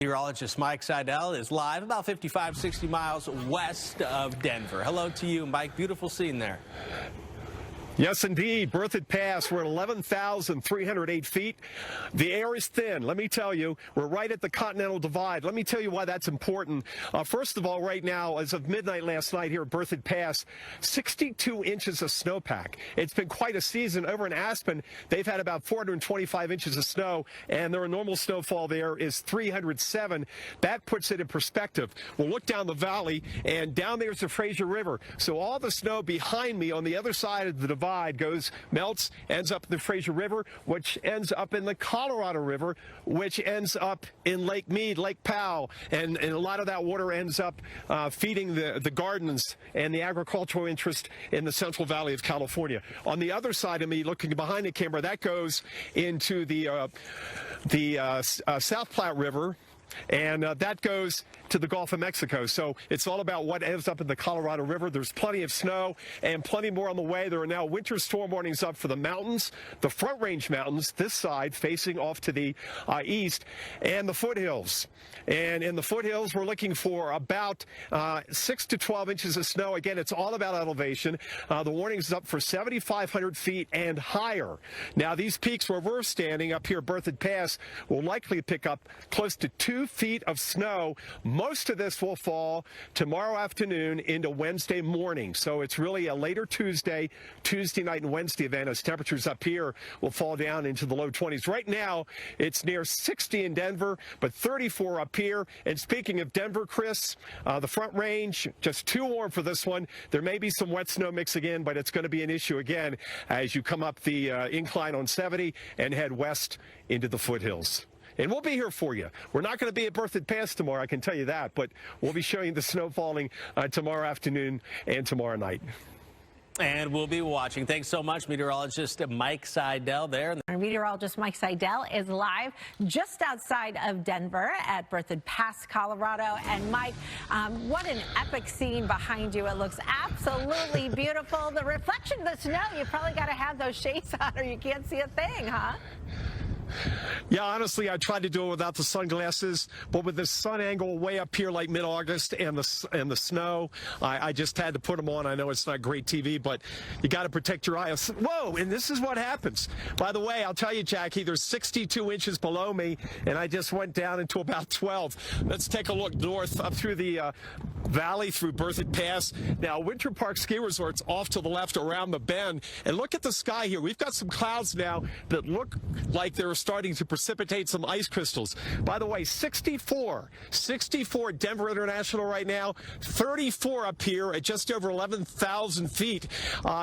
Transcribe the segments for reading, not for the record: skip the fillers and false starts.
Meteorologist Mike Seidel is live about 55, 60 miles west of Denver. Hello to you, Mike. Beautiful scene there. Yes, indeed. Berthoud Pass, we're at 11,308 feet. The air is thin. Let me tell you, we're right at the Continental Divide. Let me tell you why that's important. First of all, right now, as of midnight last night here at Berthoud Pass, 62 inches of snowpack. It's been quite a season. Over in Aspen, they've had about 425 inches of snow, and their normal snowfall there is 307. That puts it in perspective. We'll look down the valley, and down there's the Fraser River. So all the snow behind me on the other side of the divide melts, ends up in the Fraser River, which ends up in the Colorado River, which ends up in Lake Mead, Lake Powell, and a lot of that water ends up feeding the gardens and the agricultural interest in the Central Valley of California. On the other side of me, looking behind the camera, that goes into the South Platte River, and that goes to the Gulf of Mexico. So it's all about what ends up in the Colorado River. There's plenty of snow and plenty more on the way. There are now winter storm warnings up for the mountains, the Front Range Mountains, this side facing off to the east, and the foothills. And in the foothills, we're looking for about 6 to 12 inches of snow. Again, it's all about elevation. The warning is up for 7,500 feet and higher. Now, these peaks where we're standing up here at Berthoud Pass will likely pick up close to 2 feet of snow. Most of this will fall tomorrow afternoon into Wednesday morning. So it's really a later Tuesday night and Wednesday event as temperatures up here will fall down into the low 20s. Right now, it's near 60 in Denver, but 34 up here. And speaking of Denver, Chris, the Front Range, just too warm for this one. There may be some wet snow mix again, but it's going to be an issue again as you come up the incline on 70 and head west into the foothills. And we'll be here for you. We're not going to be at Berthoud Pass tomorrow, I can tell you that, but we'll be showing the snow falling tomorrow afternoon and tomorrow night. And we'll be watching. Thanks so much, meteorologist Mike Seidel there. Our meteorologist Mike Seidel is live just outside of Denver at Berthoud Pass, Colorado. And Mike, what an epic scene behind you. It looks absolutely beautiful. The reflection of the snow, you probably got to have those shades on or you can't see a thing, huh? Yeah, honestly, I tried to do it without the sunglasses, but with the sun angle way up here like mid-August and the snow, I just had to put them on. I know it's not great TV, but you got to protect your eyes. Whoa, and this is what happens. By the way, I'll tell you, Jackie, there's 62 inches below me, and I just went down into about 12. Let's take a look north up through the valley through Berthoud Pass. Now, Winter Park Ski Resort's off to the left around the bend, and look at the sky here. We've got some clouds now that look like they're starting to precipitate some ice crystals. By the way, 64 Denver International right now, 34 up here at just over 11,000 feet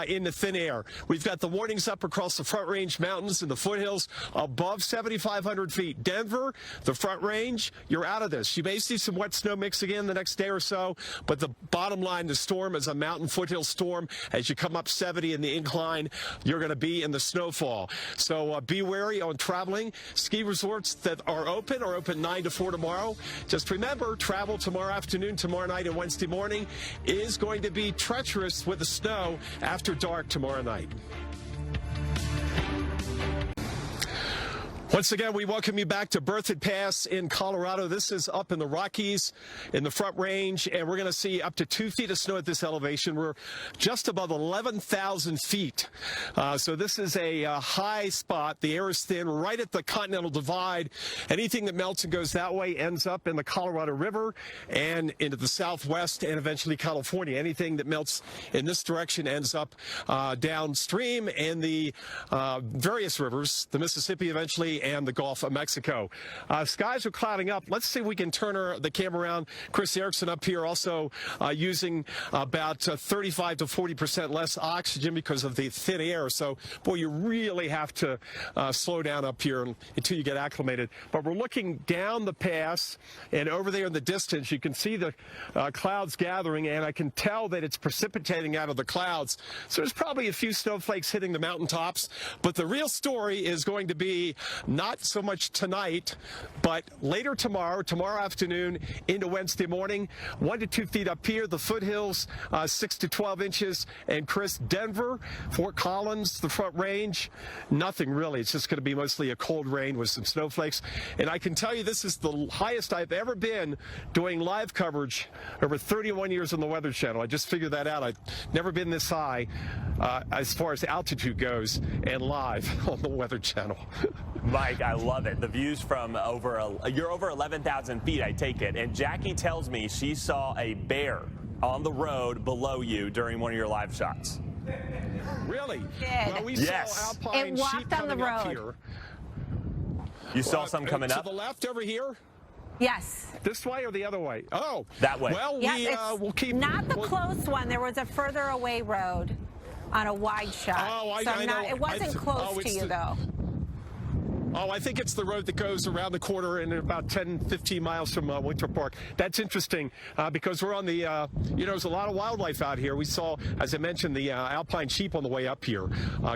in the thin air. We've got the warnings up across the Front Range Mountains and the foothills above 7,500 feet. Denver, the Front Range, you're out of this. You may see some wet snow mix again the next day or so, but the bottom line, the storm is a mountain foothill storm. As you come up 70 in the incline, you're going to be in the snowfall. So be wary on traveling. Ski resorts that are open 9 to 4 tomorrow. Just remember, travel tomorrow afternoon, tomorrow night, and Wednesday morning is going to be treacherous with the snow after dark tomorrow night. Once again, we welcome you back to Berthoud Pass in Colorado. This is up in the Rockies, in the Front Range, and we're going to see up to 2 feet of snow at this elevation. We're just above 11,000 feet. So this is a high spot. The air is thin, right at the Continental Divide. Anything that melts and goes that way ends up in the Colorado River and into the southwest and eventually California. Anything that melts in this direction ends up downstream in the various rivers, the Mississippi eventually, and the Gulf of Mexico. Skies are clouding up. Let's see if we can turn the camera around. Chris Erickson up here also using about 35 to 40% less oxygen because of the thin air. So, boy, you really have to slow down up here until you get acclimated. But we're looking down the pass, and over there in the distance, you can see the clouds gathering, and I can tell that it's precipitating out of the clouds. So there's probably a few snowflakes hitting the mountaintops. But the real story is going to be not so much tonight, but later tomorrow afternoon into Wednesday morning, 1 to 2 feet up here, the foothills, 6 to 12 inches. And Chris, Denver, Fort Collins, the Front Range, nothing really. It's just going to be mostly a cold rain with some snowflakes. And I can tell you this is the highest I've ever been doing live coverage over 31 years on the Weather Channel. I just figured that out. I've never been this high as far as altitude goes and live on the Weather Channel. Mike, I love it. The views from you're over 11,000 feet, I take it. And Jackie tells me she saw a bear on the road below you during one of your live shots. Really? Well, we yes. saw alpine it walked sheep on the coming up road. here. You saw some coming up? To the left over here? Yes. This way or the other way? Oh. That way. Well, Yes, we'll keep... not the close one. There was a further away road on a wide shot. Oh, I so know. It wasn't close to you, though. Oh, I think it's the road that goes around the corner and about 10, 15 miles from Winter Park. That's interesting because we're on the, there's a lot of wildlife out here. We saw, as I mentioned, the alpine sheep on the way up here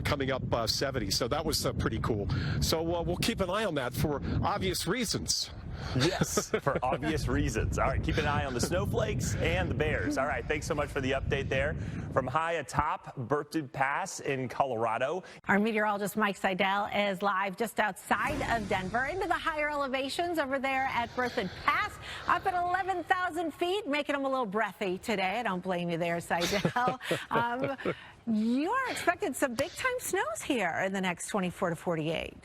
coming up 70. So that was pretty cool. So we'll keep an eye on that for obvious reasons. Yes, for obvious reasons. All right, keep an eye on the snowflakes and the bears. All right, thanks so much for the update there. From high atop Berthoud Pass in Colorado. Our meteorologist Mike Seidel is live just outside of Denver into the higher elevations over there at Berthoud Pass, up at 11,000 feet, making them a little breathy today. I don't blame you there, Seidel. You are expecting some big-time snows here in the next 24 to 48.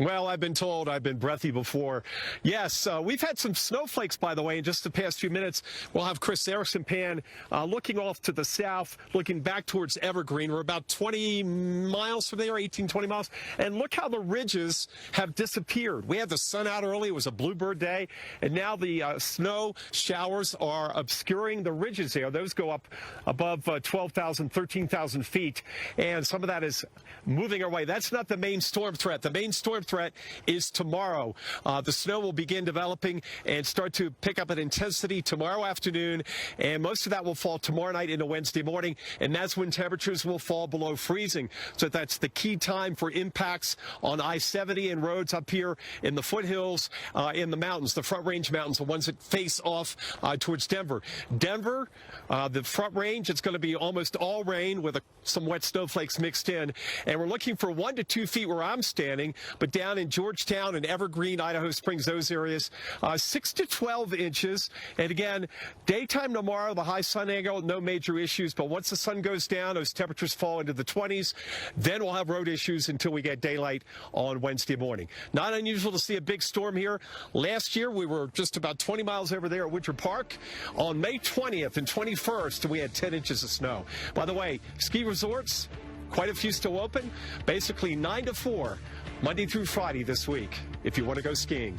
Well, I've been told I've been breathy before. Yes, we've had some snowflakes, by the way, in just the past few minutes. We'll have Chris Erickson Pan looking off to the south, looking back towards Evergreen. We're about 20 miles from there, 18, 20 miles. And look how the ridges have disappeared. We had the sun out early. It was a bluebird day. And now the snow showers are obscuring the ridges there. Those go up above 12,000, 13,000 feet. And some of that is moving our way. That's not the main storm threat. The main storm threat is tomorrow. The snow will begin developing and start to pick up in intensity tomorrow afternoon, and most of that will fall tomorrow night into Wednesday morning, and that's when temperatures will fall below freezing. So that's the key time for impacts on I-70 and roads up here in the foothills, in the mountains, the Front Range mountains, the ones that face off towards Denver. Denver, the Front Range, it's going to be almost all rain with some wet snowflakes mixed in, and we're looking for 1 to 2 feet where I'm standing, but down in Georgetown and Evergreen, Idaho Springs, those areas, 6 to 12 inches. And again, daytime tomorrow, the high sun angle, no major issues. But once the sun goes down, those temperatures fall into the 20s. Then we'll have road issues until we get daylight on Wednesday morning. Not unusual to see a big storm here. Last year, we were just about 20 miles over there at Winter Park. On May 20th and 21st, we had 10 inches of snow. By the way, ski resorts, quite a few still open, basically 9 to 4. Monday through Friday this week, if you want to go skiing.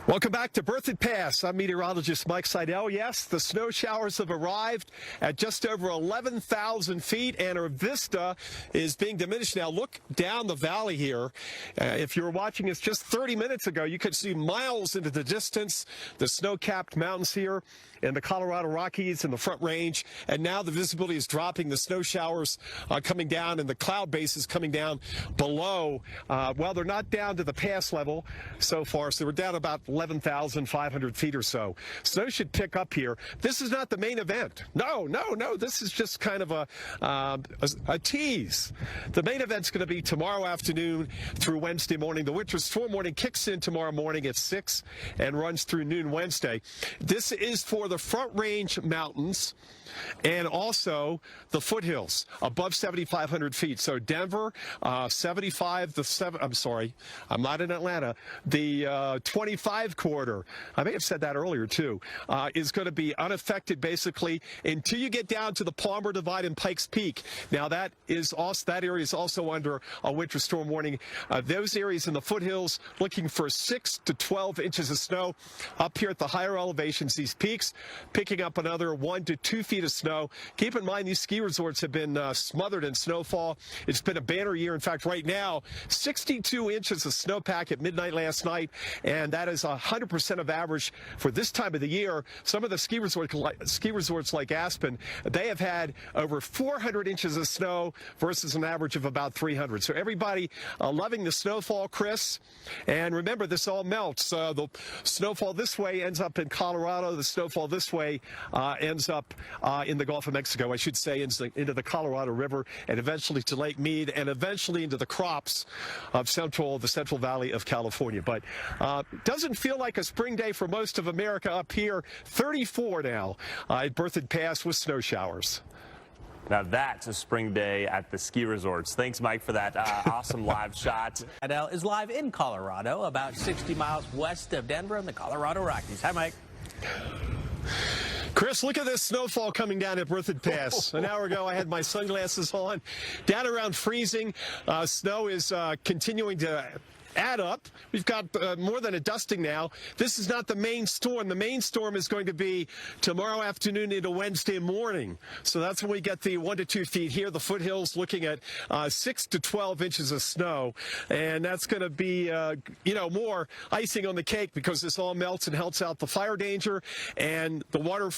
Welcome back to Berthoud Pass. I'm meteorologist Mike Seidel. Yes, the snow showers have arrived at just over 11,000 feet, and our vista is being diminished. Now, look down the valley here. If you were watching us just 30 minutes ago, you could see miles into the distance the snow-capped mountains here in the Colorado Rockies and the Front Range, and now the visibility is dropping. The snow showers coming down, and the cloud base is coming down below. Well, they're not down to the pass level so far, so we're down about 11,500 feet or so. Snow should pick up here. This is not the main event. No. This is just kind of a tease. The main event's going to be tomorrow afternoon through Wednesday morning. The winter storm warning kicks in tomorrow morning at 6 and runs through noon Wednesday. This is for the Front Range mountains and also the foothills above 7,500 feet. So Denver, 75, I'm sorry, I'm not in Atlanta. The 25 corridor, I may have said that earlier too, is going to be unaffected basically until you get down to the Palmer Divide and Pikes Peak. Now that area is also under a winter storm warning. Those areas in the foothills looking for 6 to 12 inches of snow. Up here at the higher elevations, these peaks picking up another 1 to 2 feet of snow. Keep in mind these ski resorts have been smothered in snowfall. It's been a banner year. In fact, right now, 62 inches of snowpack at midnight last night, and that is a 100% of average for this time of the year. Some of the ski resorts like Aspen, they have had over 400 inches of snow versus an average of about 300. So everybody loving the snowfall, Chris. And remember, this all melts. The snowfall this way ends up in Colorado. The snowfall this way ends up in the Gulf of Mexico, I should say, into the Colorado River, and eventually to Lake Mead, and eventually into the crops of the Central Valley of California. But doesn't feel like a spring day for most of America up here. 34 now at Berthoud Pass with snow showers. Now that's a spring day at the ski resorts. Thanks, Mike, for that awesome live shot. Seidel is live in Colorado, about 60 miles west of Denver in the Colorado Rockies. Hi, Mike. Chris, look at this snowfall coming down at Berthoud Pass. An hour ago, I had my sunglasses on. Down around freezing. Snow is continuing to add up. We've got more than a dusting now. This is not the main storm. The main storm is going to be tomorrow afternoon into Wednesday morning. So that's when we get the 1 to 2 feet here. The foothills looking at 6 to 12 inches of snow. And that's going to be, more icing on the cake because this all melts and helps out the fire danger. And the water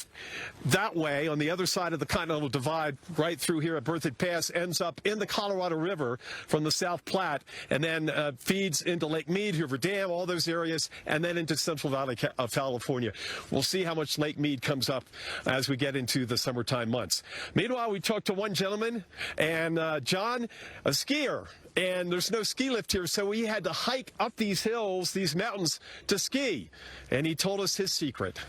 that way on the other side of the Continental Divide right through here at Berthoud Pass ends up in the Colorado River from the South Platte and then feeds into Lake Mead, Hoover Dam, all those areas, and then into Central Valley of California. We'll see how much Lake Mead comes up as we get into the summertime months. Meanwhile, we talked to one gentleman, and John, a skier, and there's no ski lift here, so he had to hike up these hills, these mountains, to ski, and he told us his secret.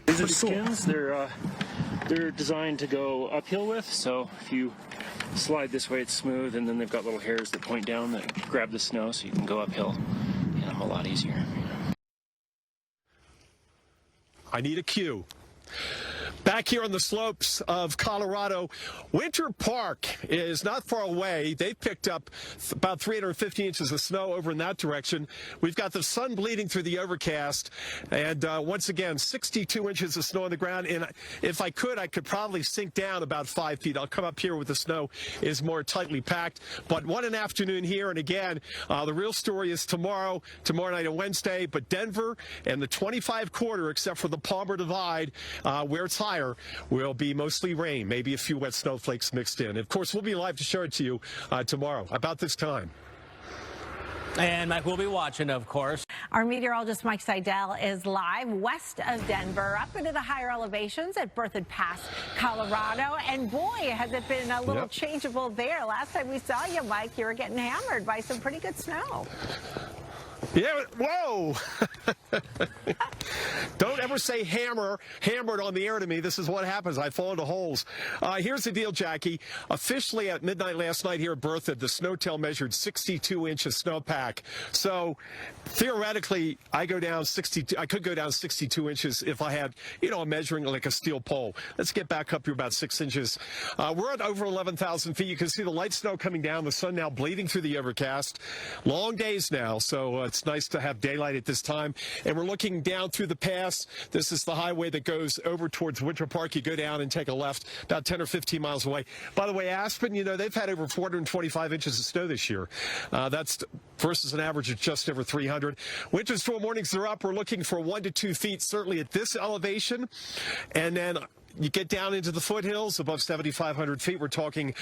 These are skins. They're designed to go uphill with, so if you slide this way, it's smooth, and then they've got little hairs that point down that grab the snow, so you can go uphill a lot easier. I need a cue. Back here on the slopes of Colorado, Winter Park is not far away. They've picked up about 350 inches of snow over in that direction. We've got the sun bleeding through the overcast, and once again, 62 inches of snow on the ground. And if I could probably sink down about 5 feet. I'll come up here with the snow is more tightly packed. But what an afternoon here. And again, the real story is tomorrow night and Wednesday. But Denver and the 25 quarter, except for the Palmer Divide, where it's higher, will be mostly rain, maybe a few wet snowflakes mixed in. Of course, we'll be live to show it to you tomorrow about this time. And Mike will be watching, of course. Our meteorologist Mike Seidel is live west of Denver, up into the higher elevations at Berthoud Pass, Colorado. And boy, has it been a little changeable there. Last time we saw you, Mike, you were getting hammered by some pretty good snow. Yeah, whoa! Don't ever say hammered on the air to me. This is what happens. I fall into holes. Here's the deal, Jackie. Officially at midnight last night here at Berthoud, the SNOTEL measured 62 inches snowpack. So theoretically, I could go down 62 inches if I had, a measuring like a steel pole. Let's get back up here about 6 inches. We're at over 11,000 feet. You can see the light snow coming down, the sun now bleeding through the overcast. Long days now, so it's nice to have daylight at this time. And we're looking down through the pass. This is the highway that goes over towards Winter Park. You go down and take a left about 10 or 15 miles away. By the way, Aspen, they've had over 425 inches of snow this year. That's versus an average of just over 300. Winter storm warnings are up. We're looking for 1 to 2 feet, certainly at this elevation. And then you get down into the foothills above 7,500 feet. We're talking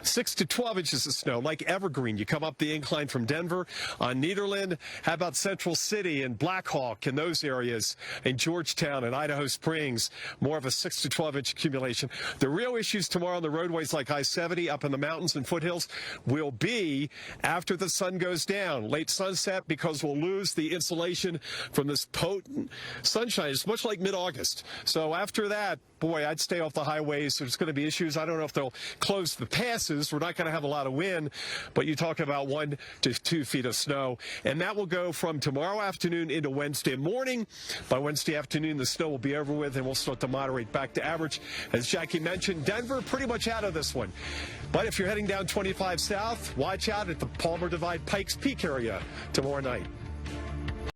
6 to 12 inches of snow, like Evergreen. You come up the incline from Denver, Nederland. How about Central City and Black Hawk and those areas, in Georgetown and Idaho Springs? More of a 6 to 12 inch accumulation. The real issues tomorrow on the roadways like I-70 up in the mountains and foothills will be after the sun goes down, late sunset, because we'll lose the insulation from this potent sunshine. It's much like mid-August. So after that, boy, I'd stay off the highways. There's going to be issues. I don't know if they'll close the passes. We're not going to have a lot of wind, but you talk about 1 to 2 feet of snow. And that will go from tomorrow afternoon into Wednesday morning. By Wednesday afternoon, the snow will be over with, and we'll start to moderate back to average. As Jackie mentioned, Denver pretty much out of this one. But if you're heading down 25 south, watch out at the Palmer Divide Pikes Peak area tomorrow night.